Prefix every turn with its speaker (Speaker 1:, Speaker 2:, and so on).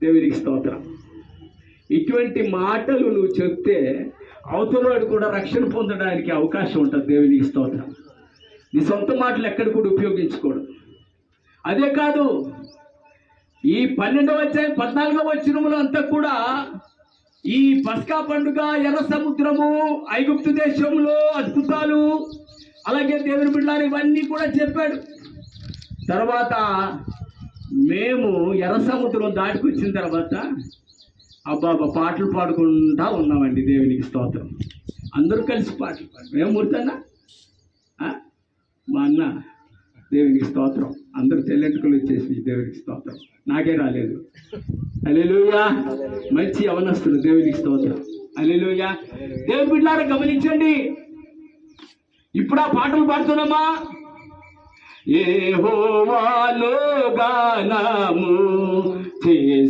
Speaker 1: దేవునికి స్తోత్రం. ఇటువంటి మాటలు నువ్వు చెప్తే అవతలవాడు కూడా రక్షణ పొందడానికి అవకాశం ఉంటుంది. దేవునికి స్తోత్రం. నీ సొంత మాటలు ఎక్కడ కూడా ఉపయోగించకూడదు. అదే కాదు, ఈ 12వ అధ్యాయం 14వ వచనములో అంతా కూడా ఈ పస్కా పండుగ, ఎర్ర సముద్రము, ఐగుప్తు దేశంలో అద్భుతాలు, అలాగే దేవుని బిడ్డలారా ఇవన్నీ కూడా చెప్పాడు. తర్వాత మేము ఎర్ర సముద్రం దాటుకొచ్చిన తర్వాత అబ్బాబా పాటలు పాడుకుంటా ఉన్నామండి. దేవునికి స్తోత్రం. అందరూ కలిసి పాటలు పాడు. మేము ముర్తన్నా మా అన్న, దేవునికి స్తోత్రం. అందరూ తెల్లెంటుకలు వచ్చేసి దేవునికి స్తోత్రం. నాకే రాలేదు. హల్లెలూయా. మంచి యవనస్తులు. దేవునికి స్తోత్రం. హల్లెలూయా. దేవుని బిడ్డలారా గమనించండి. ఇప్పుడు ఆ పాటలు పాడుతున్నామా? యెహోవాలో గానము